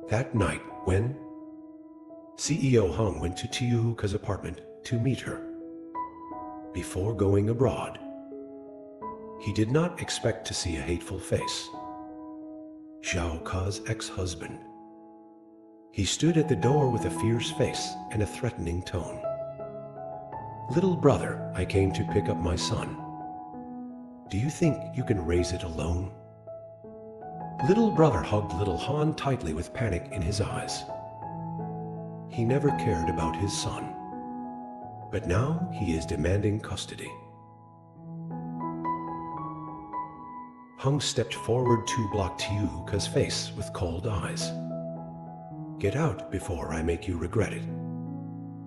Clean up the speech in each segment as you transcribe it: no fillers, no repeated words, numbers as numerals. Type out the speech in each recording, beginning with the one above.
That night, when CEO Hung went to Tieu Ca's apartment to meet her before going abroad, he did not expect to see a hateful face. Tieu Ca's ex-husband. He stood at the door with a fierce face and a threatening tone. "Little brother, I came to pick up my son. Do you think you can raise it alone?" Little brother hugged little Han tightly with panic in his eyes. He never cared about his son, but now he is demanding custody. Hung stepped forward to block Tieu Ca's face with cold eyes. "Get out before I make you regret it."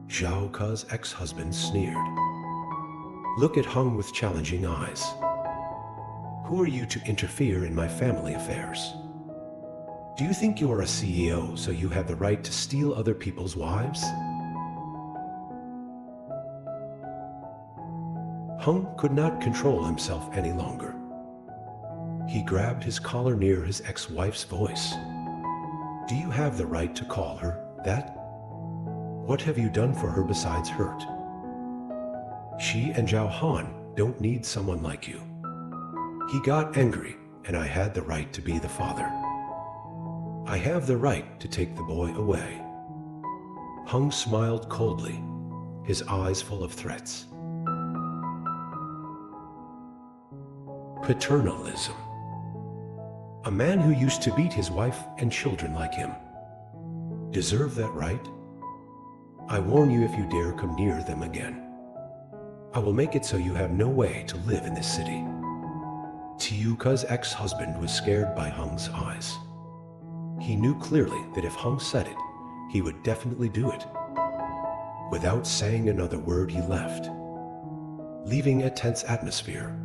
Tieu Ca's ex-husband sneered. Look at Hung with challenging eyes. "Who are you to interfere in my family affairs? Do you think you are a CEO so you have the right to steal other people's wives?" Hung could not control himself any longer. He grabbed his collar near his ex-wife's voice. "Do you have the right to call her that? What have you done for her besides hurt? She and Zhao Han don't need someone like you." He got angry, and I had the right to be the father. I have the right to take the boy away. Hung smiled coldly, his eyes full of threats. Paternalism. A man who used to beat his wife and children like him deserve that right? I warn you, if you dare come near them again, I will make it so you have no way to live in this city. Tieu Ca's ex-husband was scared by Hung's eyes. He knew clearly that if Hung said it, he would definitely do it. Without saying another word, he left, leaving a tense atmosphere.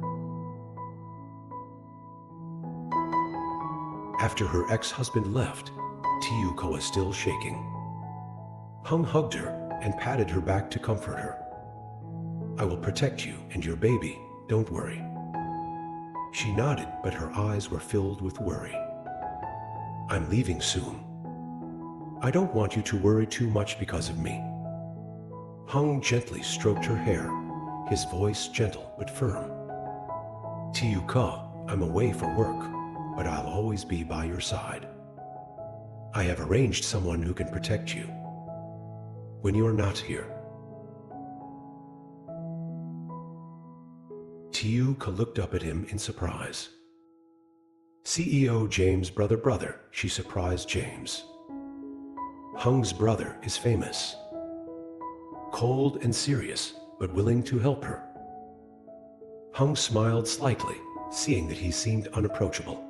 After her ex-husband left, Tieu Ca was still shaking. Hung hugged her and patted her back to comfort her. "I will protect you and your baby, don't worry." She nodded, but her eyes were filled with worry. "I'm leaving soon. I don't want you to worry too much because of me." Hung gently stroked her hair, his voice gentle but firm. "Tieu Ca, I'm away for work, but I'll always be by your side. I have arranged someone who can protect you when you're not here." Tieu Ca looked up at him in surprise. "CEO James' brother, she surprised James. Hung's brother is famous. Cold and serious, but willing to help her." Hung smiled slightly, seeing that he seemed unapproachable.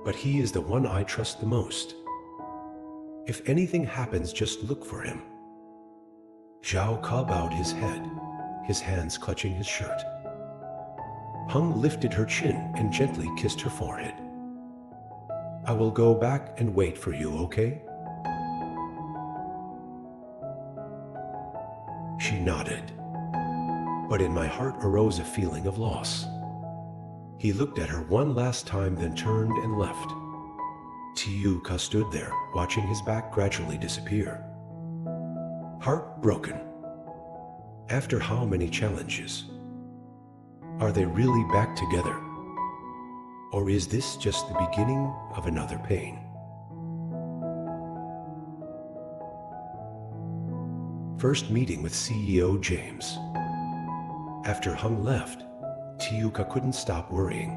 "But he is the one I trust the most. If anything happens, just look for him." Zhao Ca bowed his head, his hands clutching his shirt. Hung lifted her chin and gently kissed her forehead. "I will go back and wait for you, okay?" She nodded, but in my heart arose a feeling of loss. He looked at her one last time, then turned and left. Tieu Ca stood there, watching his back gradually disappear. Heartbroken. After how many challenges? Are they really back together? Or is this just the beginning of another pain? First meeting with CEO James. After Hung left, Tieu Ca couldn't stop worrying.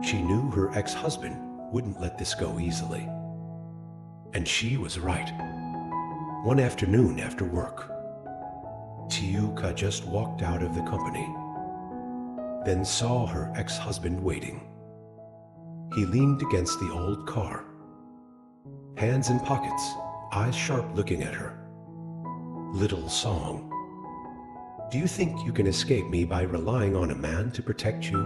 She knew her ex-husband wouldn't let this go easily. And she was right. One afternoon after work, Tieu Ca just walked out of the company, then saw her ex-husband waiting. He leaned against the old car, hands in pockets, eyes sharp, looking at her. "Little song. Do you think you can escape me by relying on a man to protect you?"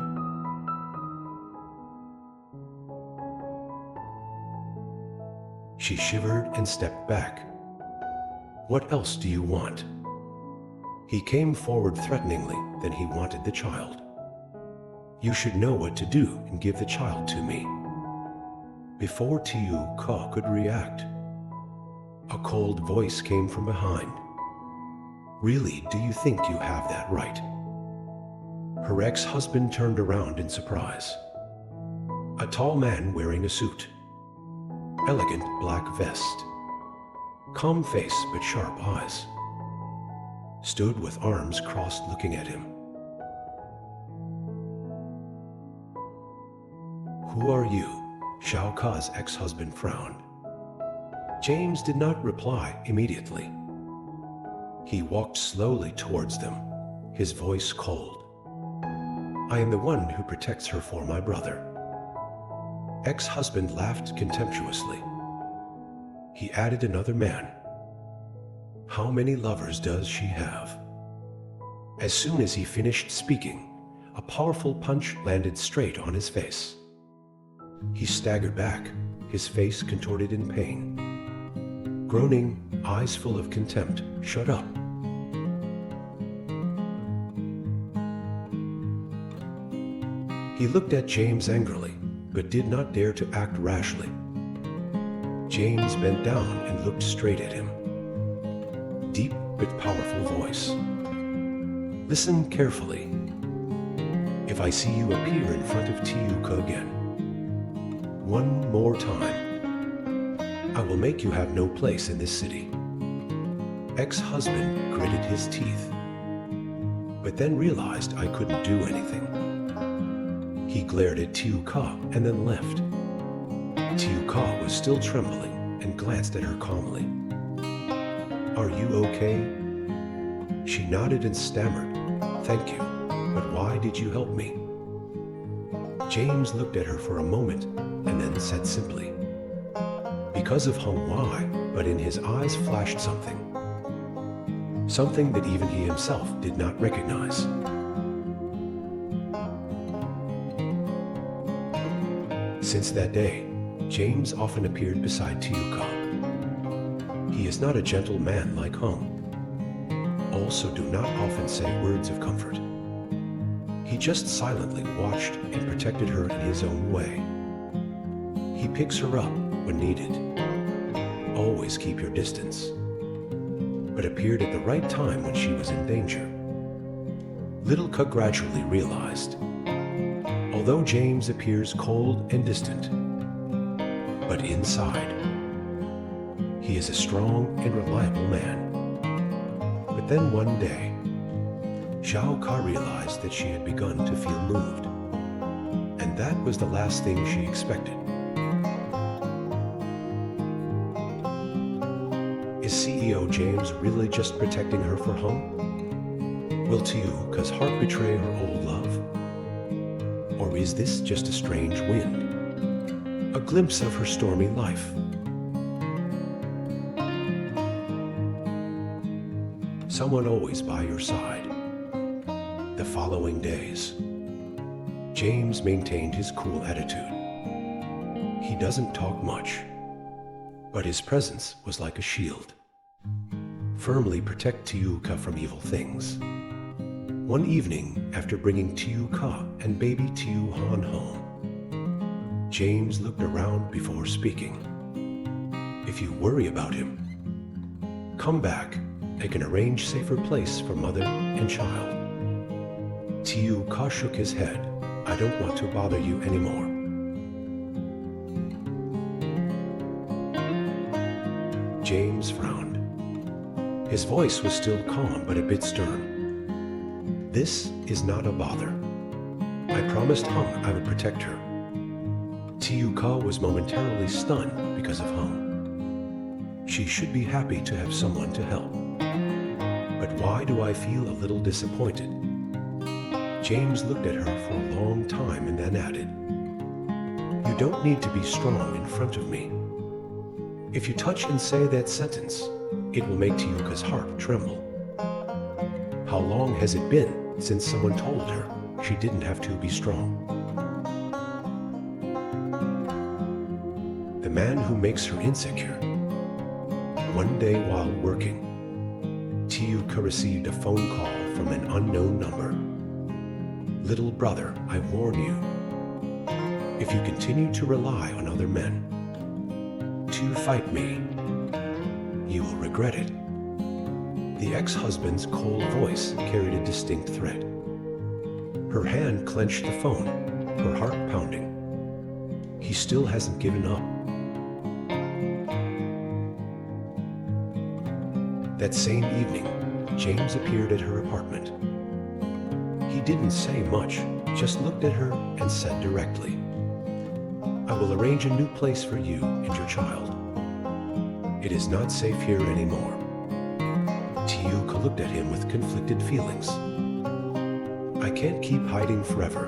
She shivered and stepped back. "What else do you want?" He came forward threateningly, then he wanted the child. "You should know what to do and give the child to me." Before Tieu Ca could react, a cold voice came from behind. "Really, do you think you have that right?" Her ex-husband turned around in surprise. A tall man wearing a suit, elegant black vest, calm face but sharp eyes, stood with arms crossed looking at him. "Who are you?" Tieu Ca's ex-husband frowned. James did not reply immediately. He walked slowly towards them, his voice cold. "I am the one who protects her for my brother." Ex-husband laughed contemptuously. He added another man. "How many lovers does she have?" As soon as he finished speaking, a powerful punch landed straight on his face. He staggered back, his face contorted in pain. Groaning, eyes full of contempt, "Shut up." He looked at James angrily, but did not dare to act rashly. James bent down and looked straight at him. Deep but powerful voice. "Listen carefully. If I see you appear in front of Tieu Ca again, one more time, I will make you have no place in this city." Ex-husband gritted his teeth, but then realized I couldn't do anything. He glared at Tieu Ca and then left. Tieu Ca was still trembling and glanced at her calmly. "Are you okay?" She nodded and stammered, "Thank you, but why did you help me?" James looked at her for a moment and then said simply, "Because of Hung Wai," but in his eyes flashed something. Something that even he himself did not recognize. Since that day, James often appeared beside Tieu Ca. He is not a gentle man like Hung. Also do not often say words of comfort. He just silently watched and protected her in his own way. He picks her up when needed. Always keep your distance. But appeared at the right time when she was in danger. Little Ca gradually realized, although James appears cold and distant, but inside, he is a strong and reliable man. But then one day, Tieu Ca realized that she had begun to feel moved, and that was the last thing she expected. Is CEO James really just protecting her for Hung? Will Tieu Ca's heart betray her old love? Or is this just a strange wind? A glimpse of her stormy life? Someone always by your side. The following days, James maintained his cool attitude. He doesn't talk much, but his presence was like a shield. Firmly protect Tieu Ca from evil things. One evening, after bringing Tieu Ca and baby Tieu Han home, James looked around before speaking. "If you worry about him, come back. I can arrange safer place for mother and child." Tieu Ca shook his head. "I don't want to bother you anymore." James frowned. His voice was still calm but a bit stern. "This is not a bother. I promised Hung I would protect her." Tieu Ca was momentarily stunned because of Hung. She should be happy to have someone to help. But why do I feel a little disappointed? James looked at her for a long time and then added, "You don't need to be strong in front of me. If you touch and say that sentence, it will make Tieu Ca's heart tremble. How long has it been since someone told her she didn't have to be strong?" The man who makes her insecure. One day while working, Tieu Ca received a phone call from an unknown number. "Little brother, I warn you. If if you continue to rely on other men to fight me, you will regret it. The ex-husband's cold voice carried a distinct threat. Her hand clenched the phone, her heart pounding. He still hasn't given up. That same evening, James appeared at her apartment. He didn't say much, just looked at her and said directly, "I will arrange a new place for you and your child. It is not safe here anymore." Tieu Ca looked at him with conflicted feelings. "I can't keep hiding forever."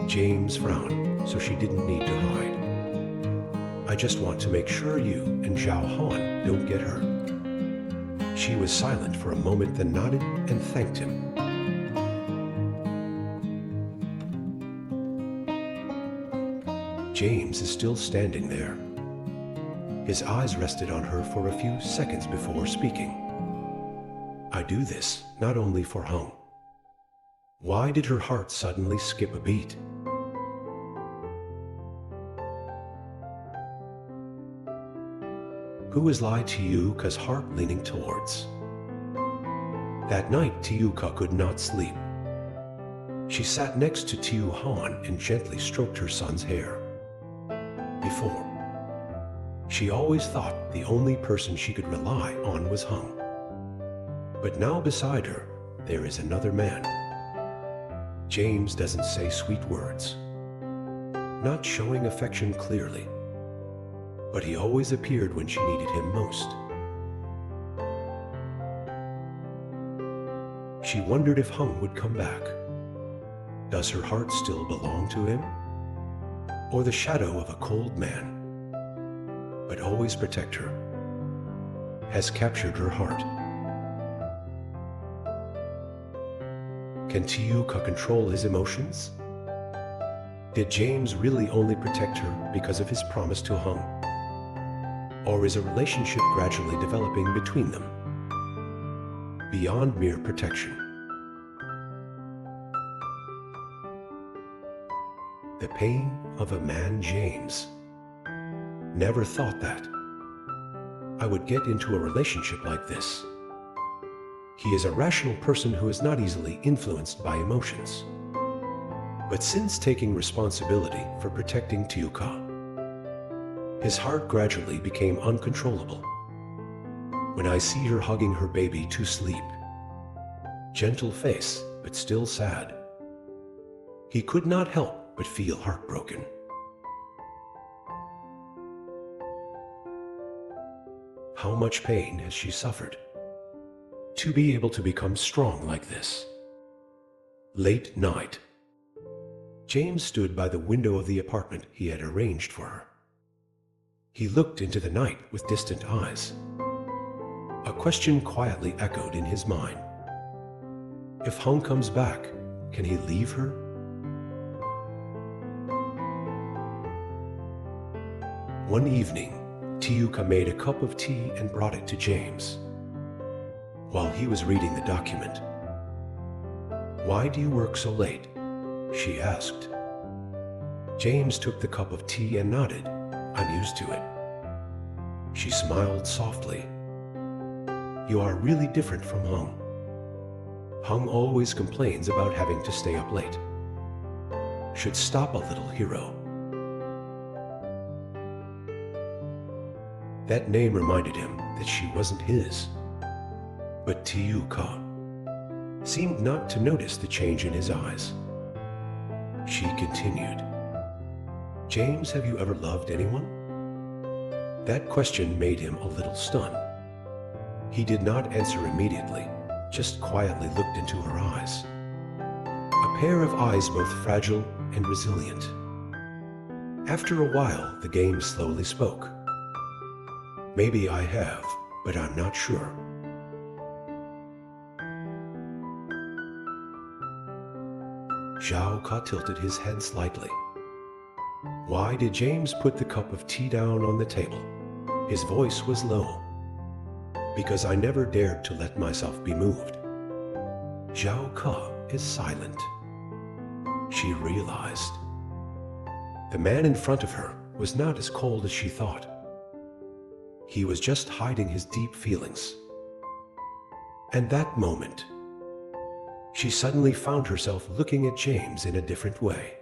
James frowned, so she didn't need to hide. "I just want to make sure you and Zhao Han don't get hurt." She was silent for a moment, then nodded and thanked him. James is still standing there. His eyes rested on her for a few seconds before speaking. "I do this not only for Hung." Why did her heart suddenly skip a beat? Who is Ly Tieu Ca's heart leaning towards? That night, Tieu Ca could not sleep. She sat next to Tieu Han and gently stroked her son's hair. Before, she always thought the only person she could rely on was Hung. But now beside her, there is another man. James doesn't say sweet words, not showing affection clearly, but he always appeared when she needed him most. She wondered if Hung would come back. Does her heart still belong to him? Or the shadow of a cold man, but always protect her, has captured her heart? Can Tieu Ca control his emotions? Did James really only protect her because of his promise to Hung? Or is a relationship gradually developing between them, beyond mere protection? The pain of a man, James. Never thought that I would get into a relationship like this. He is a rational person who is not easily influenced by emotions. But since taking responsibility for protecting Tieu Ca, his heart gradually became uncontrollable. When I see her hugging her baby to sleep, gentle face, but still sad, he could not help but feel heartbroken. How much pain has she suffered to be able to become strong like this? Late night. James stood by the window of the apartment he had arranged for her. He looked into the night with distant eyes. A question quietly echoed in his mind. If Hung comes back, can he leave her? One evening, Tieu Ca made a cup of tea and brought it to James. While he was reading the document, "Why do you work so late?" she asked. James took the cup of tea and nodded. "I'm used to it." She smiled softly. "You are really different from Hung. Hung always complains about having to stay up late. Should stop a little, hero." That name reminded him that she wasn't his. But Tieu Ca seemed not to notice the change in his eyes. She continued, "James, have you ever loved anyone?" That question made him a little stunned. He did not answer immediately, just quietly looked into her eyes. A pair of eyes both fragile and resilient. After a while, the game slowly spoke. "Maybe I have, but I'm not sure." Zhao Ca tilted his head slightly. Why did James put the cup of tea down on the table? His voice was low. "Because I never dared to let myself be moved." Zhao Ca is silent. She realized. The man in front of her was not as cold as she thought. He was just hiding his deep feelings. And that moment, she suddenly found herself looking at James in a different way.